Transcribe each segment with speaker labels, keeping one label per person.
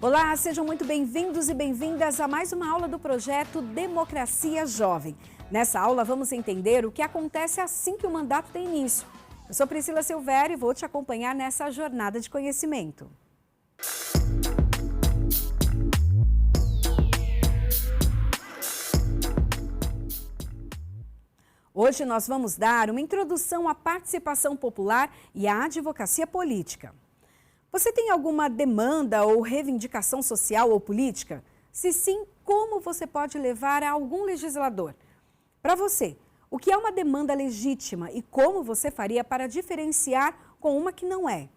Speaker 1: Olá, sejam muito bem-vindos e bem-vindas a mais uma aula do projeto Democracia Jovem. Nessa aula vamos entender o que acontece assim que o mandato tem início. Eu sou Priscila Silvério e vou te acompanhar nessa jornada de conhecimento. Hoje nós vamos dar uma introdução à participação popular e à advocacia política. Você tem alguma demanda ou reivindicação social ou política? Se sim, como você pode levar a algum legislador? Para você, o que é uma demanda legítima e como você faria para diferenciar com uma que não é?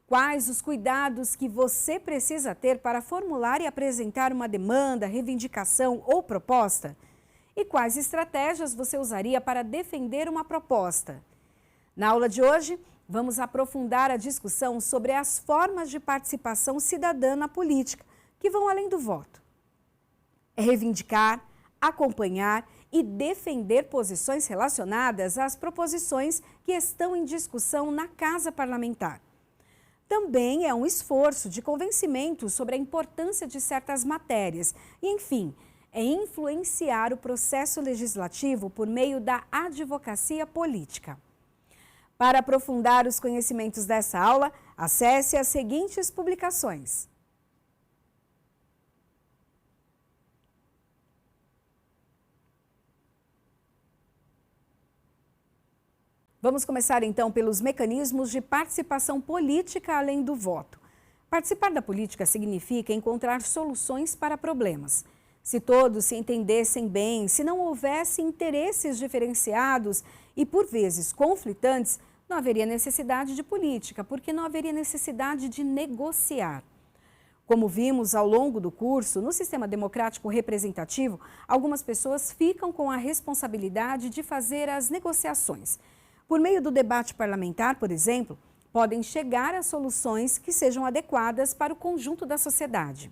Speaker 1: Quais os cuidados que você precisa ter para formular e apresentar uma demanda, reivindicação ou proposta? E quais estratégias você usaria para defender uma proposta? Na aula de hoje, vamos aprofundar a discussão sobre as formas de participação cidadã na política, que vão além do voto. É reivindicar, acompanhar e defender posições relacionadas às proposições que estão em discussão na Casa Parlamentar. Também é um esforço de convencimento sobre a importância de certas matérias e, enfim, é influenciar o processo legislativo por meio da advocacia política. Para aprofundar os conhecimentos dessa aula, acesse as seguintes publicações. Vamos começar então pelos mecanismos de participação política além do voto. Participar da política significa encontrar soluções para problemas. Se todos se entendessem bem, se não houvesse interesses diferenciados e, por vezes, conflitantes, não haveria necessidade de política, porque não haveria necessidade de negociar. Como vimos ao longo do curso, no sistema democrático representativo, algumas pessoas ficam com a responsabilidade de fazer as negociações. Por meio do debate parlamentar, por exemplo, podem chegar a soluções que sejam adequadas para o conjunto da sociedade.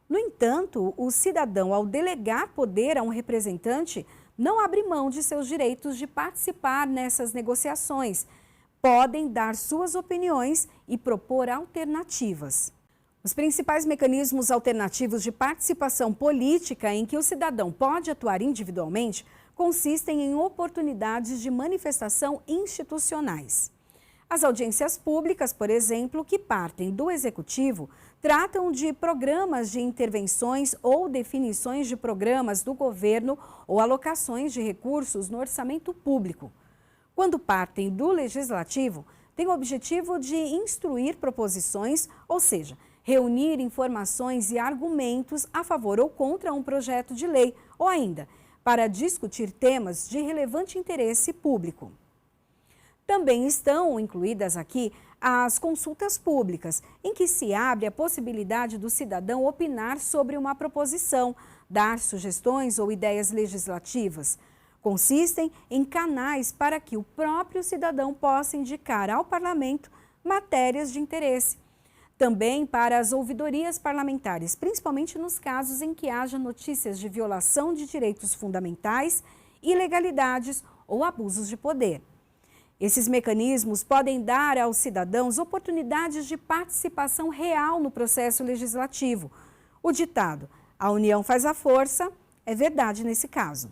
Speaker 1: No entanto, o cidadão, ao delegar poder a um representante, não abre mão de seus direitos de participar nessas negociações. Podem dar suas opiniões e propor alternativas. Os principais mecanismos alternativos de participação política em que o cidadão pode atuar individualmente consistem em oportunidades de manifestação institucionais. As audiências públicas, por exemplo, que partem do Executivo, tratam de programas de intervenções ou definições de programas do governo ou alocações de recursos no orçamento público. Quando partem do Legislativo, têm o objetivo de instruir proposições, ou seja, reunir informações e argumentos a favor ou contra um projeto de lei, ou ainda, para discutir temas de relevante interesse público. Também estão incluídas aqui as consultas públicas, em que se abre a possibilidade do cidadão opinar sobre uma proposição, dar sugestões ou ideias legislativas. Consistem em canais para que o próprio cidadão possa indicar ao parlamento matérias de interesse. Também para as ouvidorias parlamentares, principalmente nos casos em que haja notícias de violação de direitos fundamentais, ilegalidades ou abusos de poder. Esses mecanismos podem dar aos cidadãos oportunidades de participação real no processo legislativo. O ditado, a união faz a força, é verdade nesse caso.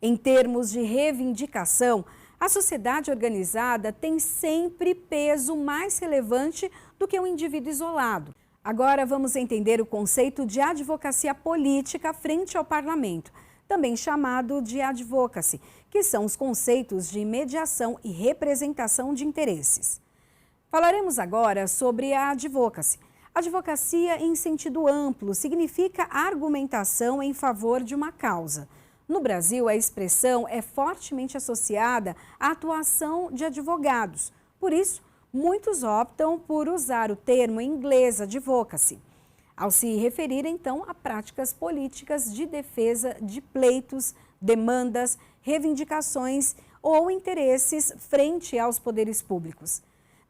Speaker 1: Em termos de reivindicação, a sociedade organizada tem sempre peso mais relevante do que um indivíduo isolado. Agora vamos entender o conceito de advocacia política frente ao parlamento, também chamado de advocacy, que são os conceitos de mediação e representação de interesses. Falaremos agora sobre a advocacy. Advocacia, em sentido amplo, significa argumentação em favor de uma causa. No Brasil, a expressão é fortemente associada à atuação de advogados. Por isso, muitos optam por usar o termo em inglês advocacy, ao se referir, então, a práticas políticas de defesa de pleitos, demandas, reivindicações ou interesses frente aos poderes públicos.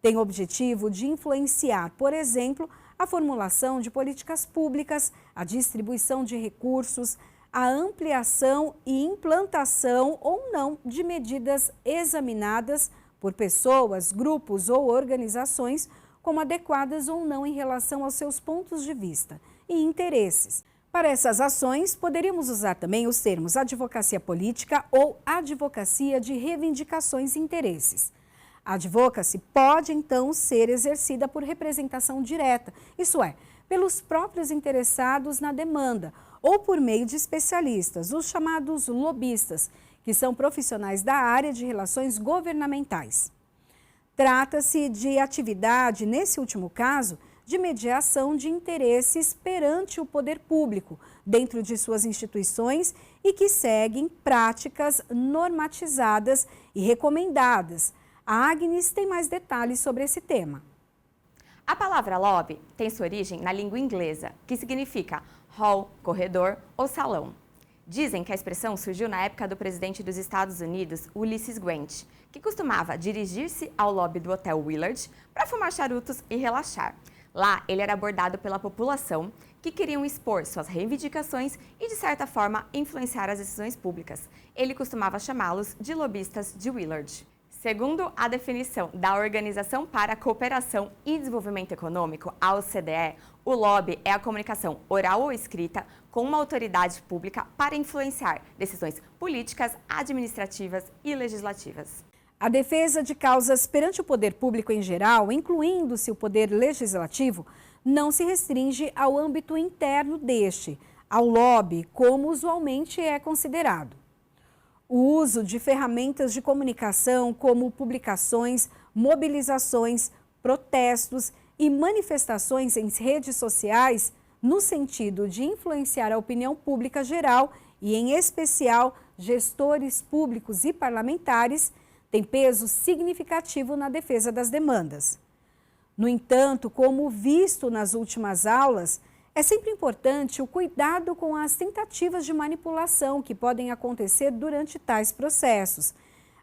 Speaker 1: Tem o objetivo de influenciar, por exemplo, a formulação de políticas públicas, a distribuição de recursos, a ampliação e implantação ou não de medidas examinadas por pessoas, grupos ou organizações como adequadas ou não em relação aos seus pontos de vista e interesses. Para essas ações, poderíamos usar também os termos advocacia política ou advocacia de reivindicações e interesses. A advocacy pode, então, ser exercida por representação direta, isso é, pelos próprios interessados na demanda, ou por meio de especialistas, os chamados lobistas, que são profissionais da área de relações governamentais. Trata-se de atividade, nesse último caso, de mediação de interesses perante o poder público, dentro de suas instituições e que seguem práticas normatizadas e recomendadas. A Agnes tem mais detalhes sobre esse tema.
Speaker 2: A palavra lobby tem sua origem na língua inglesa, que significa hall, corredor ou salão. Dizem que a expressão surgiu na época do presidente dos Estados Unidos, Ulysses Grant, que costumava dirigir-se ao lobby do Hotel Willard para fumar charutos e relaxar. Lá, ele era abordado pela população que queriam expor suas reivindicações e, de certa forma, influenciar as decisões públicas. Ele costumava chamá-los de lobistas de Willard. Segundo a definição da Organização para a Cooperação e Desenvolvimento Econômico, a OCDE, o lobby é a comunicação oral ou escrita com uma autoridade pública para influenciar decisões políticas, administrativas e legislativas.
Speaker 1: A defesa de causas perante o poder público em geral, incluindo-se o poder legislativo, não se restringe ao âmbito interno deste, ao lobby, como usualmente é considerado. O uso de ferramentas de comunicação como publicações, mobilizações, protestos e manifestações em redes sociais, no sentido de influenciar a opinião pública geral e, em especial, gestores públicos e parlamentares, tem peso significativo na defesa das demandas. No entanto, como visto nas últimas aulas, é sempre importante o cuidado com as tentativas de manipulação que podem acontecer durante tais processos.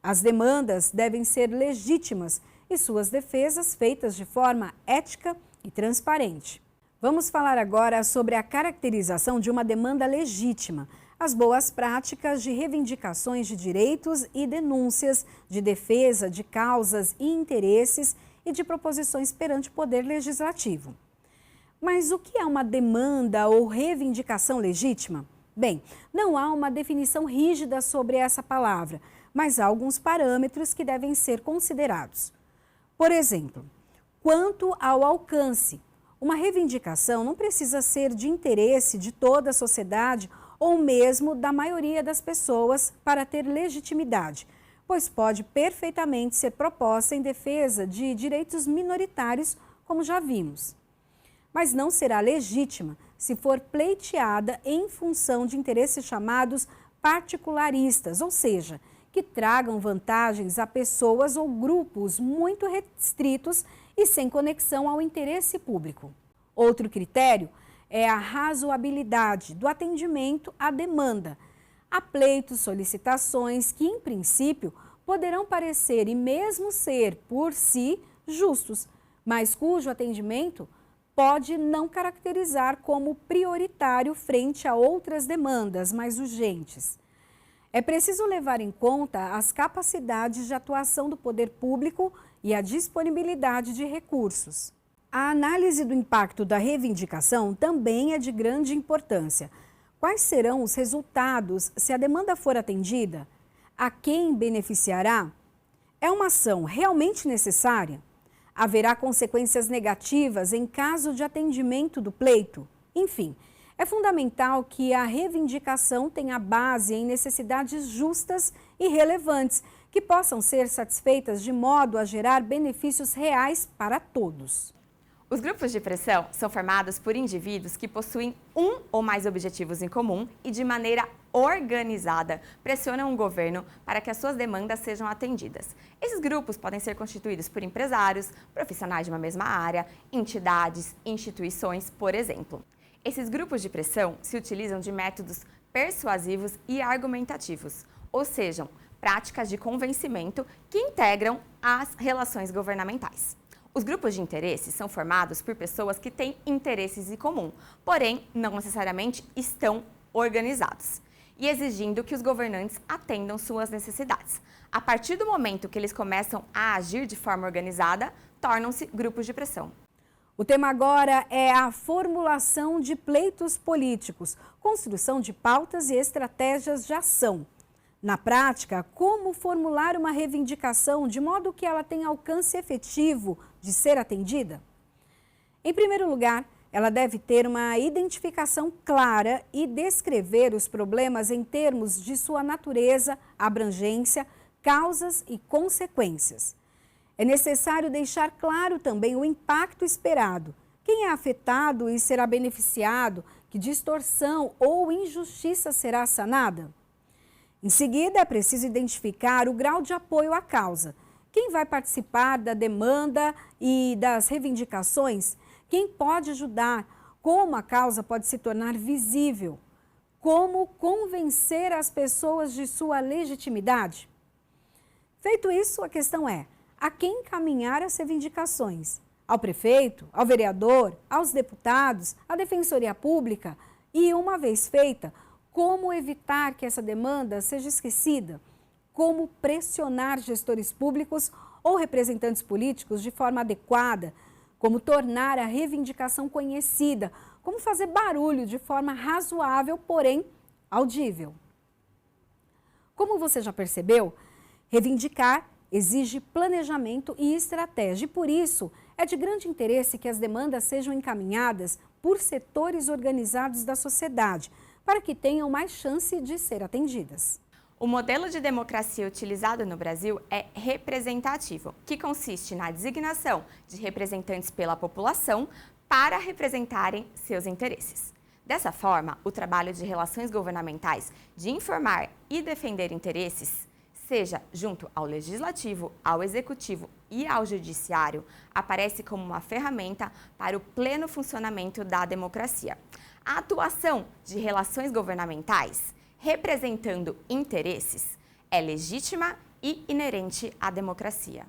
Speaker 1: As demandas devem ser legítimas e suas defesas feitas de forma ética e transparente. Vamos falar agora sobre a caracterização de uma demanda legítima, as boas práticas de reivindicações de direitos e denúncias, de defesa de causas e interesses e de proposições perante o Poder Legislativo. Mas o que é uma demanda ou reivindicação legítima? Bem, não há uma definição rígida sobre essa palavra, mas há alguns parâmetros que devem ser considerados. Por exemplo, quanto ao alcance, uma reivindicação não precisa ser de interesse de toda a sociedade ou mesmo da maioria das pessoas para ter legitimidade, pois pode perfeitamente ser proposta em defesa de direitos minoritários, como já vimos. Mas não será legítima se for pleiteada em função de interesses chamados particularistas, ou seja, que tragam vantagens a pessoas ou grupos muito restritos e sem conexão ao interesse público. Outro critério é a razoabilidade do atendimento à demanda. Há pleitos, solicitações que, em princípio, poderão parecer e mesmo ser, por si, justos, mas cujo atendimento pode não caracterizar como prioritário frente a outras demandas mais urgentes. É preciso levar em conta as capacidades de atuação do poder público e a disponibilidade de recursos. A análise do impacto da reivindicação também é de grande importância. Quais serão os resultados se a demanda for atendida? A quem beneficiará? É uma ação realmente necessária? Haverá consequências negativas em caso de atendimento do pleito? Enfim, é fundamental que a reivindicação tenha base em necessidades justas e relevantes, que possam ser satisfeitas de modo a gerar benefícios reais para todos.
Speaker 2: Os grupos de pressão são formados por indivíduos que possuem um ou mais objetivos em comum e, de maneira organizada, pressionam o governo para que as suas demandas sejam atendidas. Esses grupos podem ser constituídos por empresários, profissionais de uma mesma área, entidades, instituições, por exemplo. Esses grupos de pressão se utilizam de métodos persuasivos e argumentativos, ou seja, práticas de convencimento que integram as relações governamentais. Os grupos de interesse são formados por pessoas que têm interesses em comum, porém não necessariamente estão organizados, e exigindo que os governantes atendam suas necessidades. A partir do momento que eles começam a agir de forma organizada, tornam-se grupos de pressão.
Speaker 1: O tema agora é a formulação de pleitos políticos, construção de pautas e estratégias de ação. Na prática, como formular uma reivindicação de modo que ela tenha alcance efetivo de ser atendida? Em primeiro lugar, ela deve ter uma identificação clara e descrever os problemas em termos de sua natureza, abrangência, causas e consequências. É necessário deixar claro também o impacto esperado, quem é afetado e será beneficiado, que distorção ou injustiça será sanada. Em seguida, é preciso identificar o grau de apoio à causa, quem vai participar da demanda e das reivindicações, quem pode ajudar, como a causa pode se tornar visível, como convencer as pessoas de sua legitimidade. Feito isso, a questão é: a quem encaminhar as reivindicações? Ao prefeito, ao vereador, aos deputados, à Defensoria Pública? E, uma vez feita, como evitar que essa demanda seja esquecida? Como pressionar gestores públicos ou representantes políticos de forma adequada? Como tornar a reivindicação conhecida? Como fazer barulho de forma razoável, porém audível? Como você já percebeu, reivindicar exige planejamento e estratégia, e por isso é de grande interesse que as demandas sejam encaminhadas por setores organizados da sociedade, para que tenham mais chance de ser atendidas.
Speaker 2: O modelo de democracia utilizado no Brasil é representativo, que consiste na designação de representantes pela população para representarem seus interesses. Dessa forma, o trabalho de relações governamentais de informar e defender interesses, seja junto ao Legislativo, ao Executivo e ao Judiciário, aparece como uma ferramenta para o pleno funcionamento da democracia. A atuação de relações governamentais representando interesses é legítima e inerente à democracia.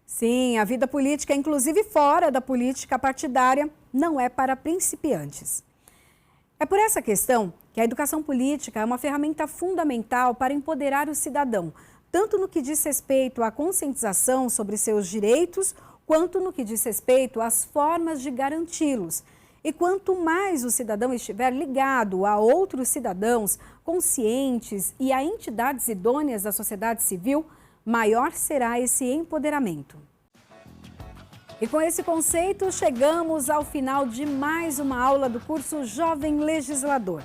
Speaker 1: Sim, a vida política, inclusive fora da política partidária, não é para principiantes. É por essa questão que a educação política é uma ferramenta fundamental para empoderar o cidadão, tanto no que diz respeito à conscientização sobre seus direitos, quanto no que diz respeito às formas de garanti-los. E quanto mais o cidadão estiver ligado a outros cidadãos conscientes e a entidades idôneas da sociedade civil, maior será esse empoderamento. E com esse conceito, chegamos ao final de mais uma aula do curso Jovem Legislador.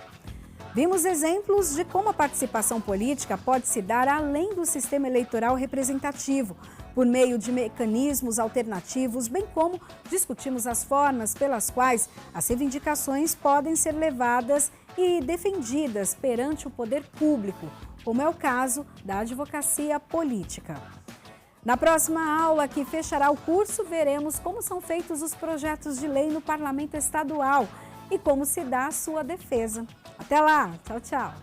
Speaker 1: Vimos exemplos de como a participação política pode se dar além do sistema eleitoral representativo, por meio de mecanismos alternativos, bem como discutimos as formas pelas quais as reivindicações podem ser levadas e defendidas perante o poder público, como é o caso da advocacia política. Na próxima aula, que fechará o curso, veremos como são feitos os projetos de lei no Parlamento Estadual e como se dá a sua defesa. Até lá! Tchau, tchau!